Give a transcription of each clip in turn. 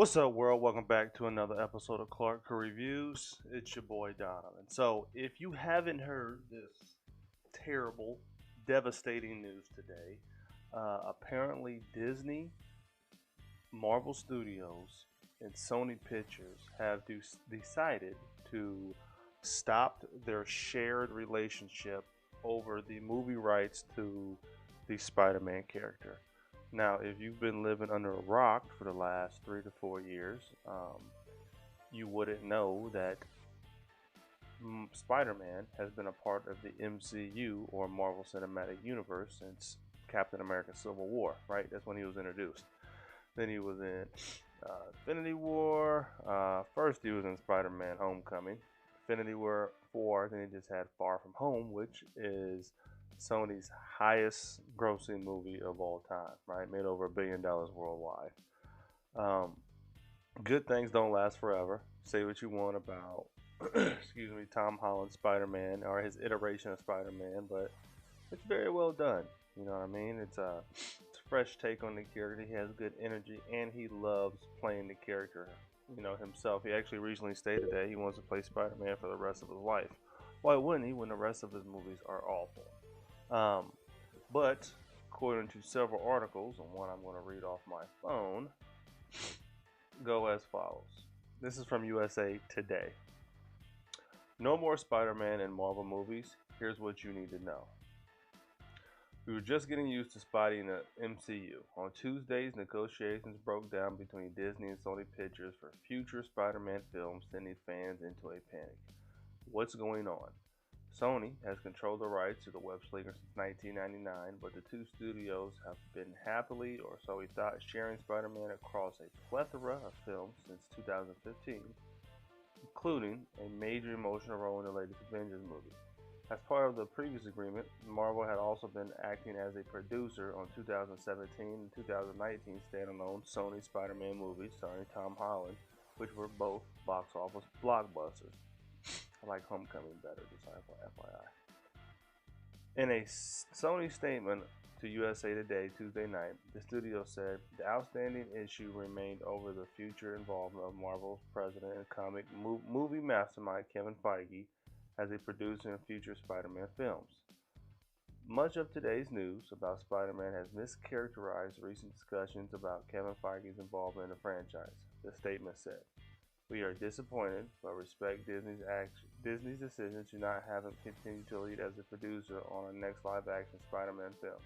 What's up, world? Welcome back to another episode of Clark Reviews. It's your boy Donovan. So, if you haven't heard this terrible, devastating news today, apparently Disney, Marvel Studios, and Sony Pictures have decided to stop their shared relationship over the movie rights to the Spider-Man character. Now, if you've been living under a rock for the last 3 to 4 years, you wouldn't know that Spider-Man has been a part of the MCU or Marvel Cinematic Universe since Captain America Civil War, right? That's when he was introduced. Then he was in Infinity War. First, he was in Spider-Man Homecoming. Infinity War 4, then he just had Far From Home, which is Sony's highest grossing movie of all time, right? Made over $1 billion worldwide. Um, Good things don't last forever. Say what you want about, excuse me, Tom Holland's Spider-Man or his iteration of Spider-Man, but it's very well done. You know what I mean? It's a fresh take on the character. He has good energy, and he loves playing the character, himself. He actually recently stated that he wants to play Spider-Man for the rest of his life. Why wouldn't he when the rest of his movies are awful? But according to several articles, and one I'm going to read off my phone, go as follows. This is from USA Today. No more Spider-Man in Marvel movies. Here's what you need to know. We were just getting used to Spidey in the MCU. On Tuesdays, negotiations broke down between Disney and Sony Pictures for future Spider-Man films, sending fans into a panic. What's going on? Sony has controlled the rights to the web slinger since 1999, but the two studios have been happily, or so we thought, sharing Spider-Man across a plethora of films since 2015, including a major emotional role in the latest Avengers movie. As part of the previous agreement, Marvel had also been acting as a producer on 2017 and 2019 standalone Sony Spider-Man movies starring Tom Holland, which were both box office blockbusters. I like Homecoming better, just FYI. In a Sony statement to USA Today Tuesday night, the studio said the outstanding issue remained over the future involvement of Marvel's president and comic movie mastermind Kevin Feige as a producer in future Spider-Man films. Much of today's news about Spider-Man has mischaracterized recent discussions about Kevin Feige's involvement in the franchise, the statement said. We are disappointed, but respect Disney's decision to not have him continue to lead as a producer on our next live-action Spider-Man film.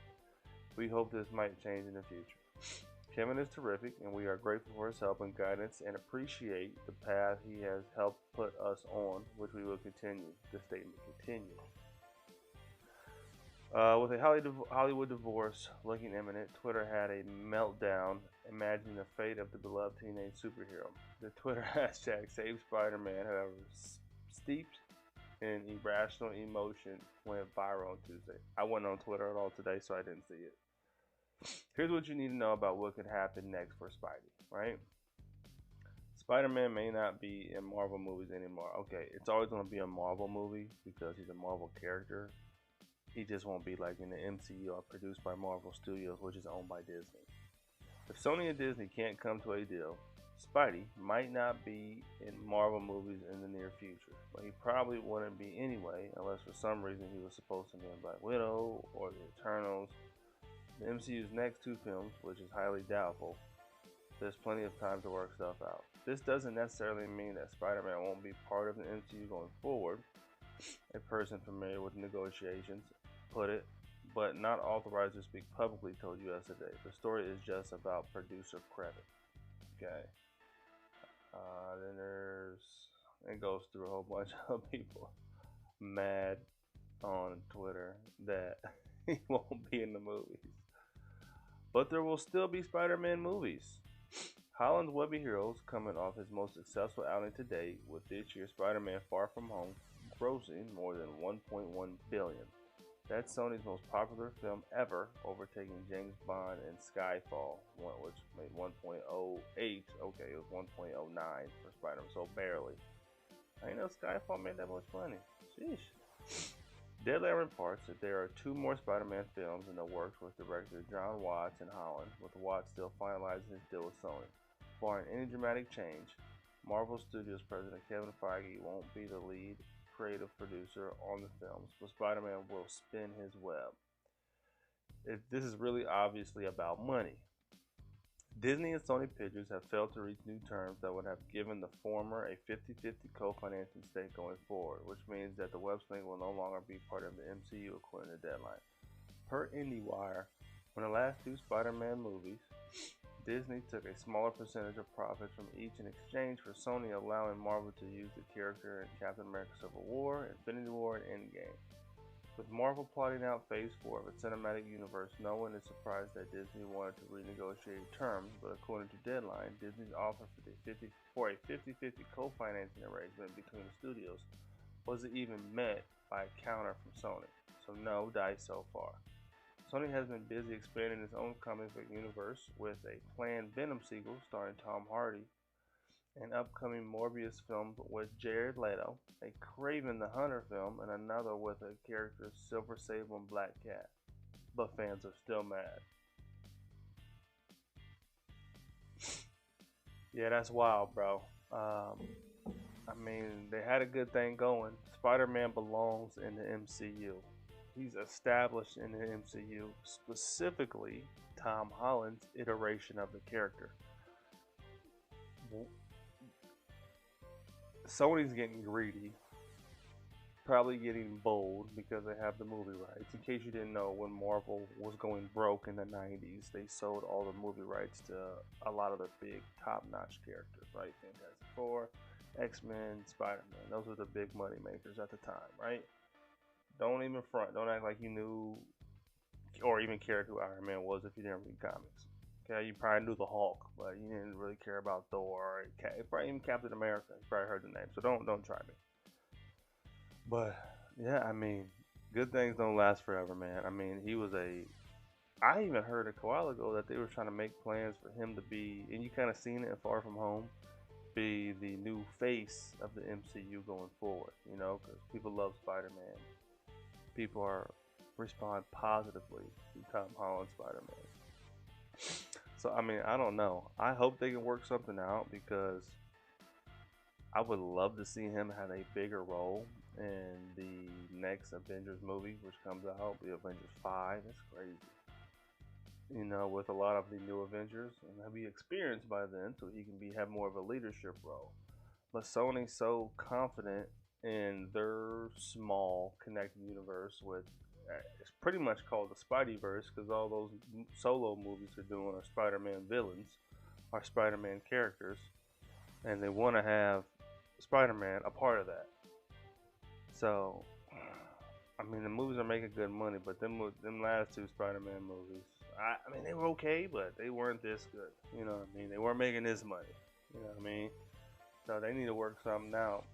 We hope this might change in the future. Kevin is terrific, and we are grateful for his help and guidance and appreciate the path he has helped put us on, which we will continue, the statement continued. With a Hollywood divorce looking imminent, Twitter had a meltdown imagining the fate of the beloved teenage superhero. The Twitter hashtag Save Spider-Man, however, steeped in irrational emotion, went viral on Tuesday. I wasn't on Twitter at all today, so I didn't see it. Here's what you need to know about what could happen next for Spidey, right? Spider-Man may not be in Marvel movies anymore. Okay, it's always going to be a Marvel movie because he's a Marvel character. He just won't be like in the MCU or produced by Marvel Studios, which is owned by Disney. If Sony and Disney can't come to a deal, Spidey might not be in Marvel movies in the near future, but he probably wouldn't be anyway unless for some reason he was supposed to be in Black Widow or The Eternals. The MCU's next two films, which is highly doubtful, there's plenty of time to work stuff out. This doesn't necessarily mean that Spider-Man won't be part of the MCU going forward. A person familiar with negotiations put it, but not authorized to speak publicly, told US Today. The story is just about producer credit. Okay. Then it goes through a whole bunch of people mad on Twitter that he won't be in the movies. But there will still be Spider-Man movies. Holland's Webby Heroes coming off his most successful outing to date, with this year's Spider-Man Far From Home grossing more than $1.1 billion. That's Sony's most popular film ever, overtaking James Bond and Skyfall, which made 1.08. Okay, it was 1.09 for Spider-Man, so barely. I didn't know Skyfall made that much money. Sheesh. Deadline reports that there are two more Spider-Man films in the works with director John Watts and Holland, with Watts still finalizing his deal with Sony. Barring any dramatic change, Marvel Studios president Kevin Feige won't be the lead creative producer on the films, but Spider-Man will spin his web. This is really obviously about money. Disney and Sony Pictures have failed to reach new terms that would have given the former a 50-50 co-financing stake going forward, which means that the web sling will no longer be part of the MCU according to Deadline. Per IndieWire, when the last two Spider-Man movies, Disney took a smaller percentage of profits from each in exchange for Sony allowing Marvel to use the character in Captain America Civil War, Infinity War, and Endgame. With Marvel plotting out Phase 4 of its cinematic universe, no one is surprised that Disney wanted to renegotiate terms, but according to Deadline, Disney's offer for a 50-50 co-financing arrangement between the studios wasn't even met by a counter from Sony, so no dice so far. Sony has been busy expanding its own comic book universe with a planned Venom sequel starring Tom Hardy, an upcoming Morbius film with Jared Leto, a Kraven the Hunter film, and another with a character Silver Sable and Black Cat. But fans are still mad. Yeah, that's wild, bro. I mean, they had a good thing going. Spider-Man belongs in the MCU. He's established in the MCU, specifically Tom Holland's iteration of the character. Sony's getting greedy, probably getting bold because they have the movie rights. In case you didn't know, when Marvel was going broke in the 90s, they sold all the movie rights to a lot of the big top-notch characters, right? Fantastic Four, X-Men, Spider-Man. Those were the big money makers at the time, right? Don't even front. Don't act like you knew or even cared who Iron Man was if you didn't read comics. Okay, you probably knew the Hulk, but you didn't really care about Thor or probably even Captain America. You probably heard the name, so don't try me. But yeah, I mean, good things don't last forever, man. I mean, I even heard a while ago that they were trying to make plans for him to be, and you kind of seen it in Far From Home, be the new face of the MCU going forward. You know, because people love Spider-Man. People respond positively to Tom Holland Spider-Man. So I mean, I don't know. I hope they can work something out because I would love to see him have a bigger role in the next Avengers movie, which comes out, the Avengers 5. That's crazy. You know, with a lot of the new Avengers, and he'll be experienced by then, so he can have more of a leadership role. But Sony's so confident in their small connected universe with it's pretty much called the Spideyverse because all those solo movies they're doing are Spider-Man villains, are Spider-Man characters, and they want to have Spider-Man a part of that. So, I mean, the movies are making good money, but them last two Spider-Man movies, I mean, they were okay, but they weren't this good. You know what I mean? They weren't making this money. You know what I mean? So they need to work something out.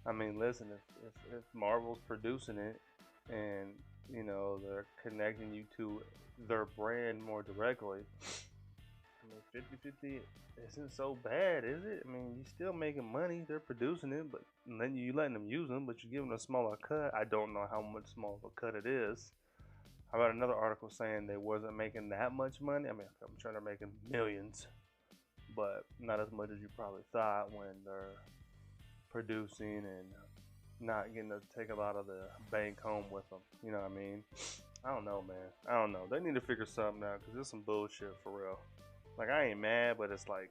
I mean, listen, if Marvel's producing it and, you know, they're connecting you to their brand more directly, I mean, 50-50 isn't so bad, is it? I mean, you're still making money. They're producing it, but then you letting them use them, but you're giving a smaller cut. I don't know how much smaller of a cut it is. How about another article saying they wasn't making that much money? I mean, I'm sure they're making millions, but not as much as you probably thought when they're producing and not getting to take a lot of the bank home with them. You know what I mean? I don't know, man. I don't know. They need to figure something out because it's some bullshit for real. Like, I ain't mad, but it's like,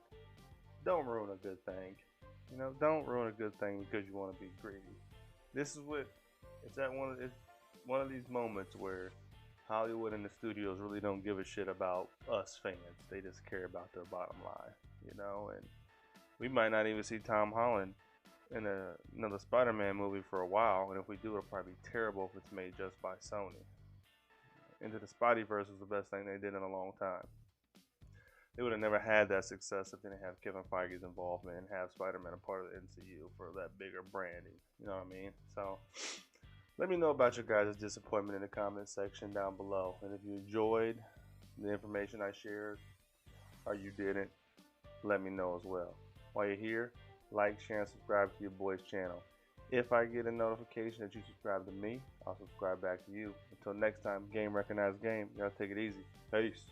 don't ruin a good thing. You know, don't ruin a good thing because you want to be greedy. This is what it's one of these moments where Hollywood and the studios really don't give a shit about us fans. They just care about their bottom line, you know. And we might not even see Tom Holland in another Spider-Man movie for a while, and if we do, it'll probably be terrible if it's made just by Sony. Into the Spideyverse was the best thing they did in a long time. They would have never had that success if they didn't have Kevin Feige's involvement and have Spider-Man a part of the MCU for that bigger branding. You know what I mean? So, let me know about your guys' disappointment in the comment section down below. And if you enjoyed the information I shared, or you didn't, let me know as well. While you're here, like, share, and subscribe to your boy's channel. If I get a notification that you subscribe to me, I'll subscribe back to you. Until next time, game recognized game. Y'all take it easy. Peace.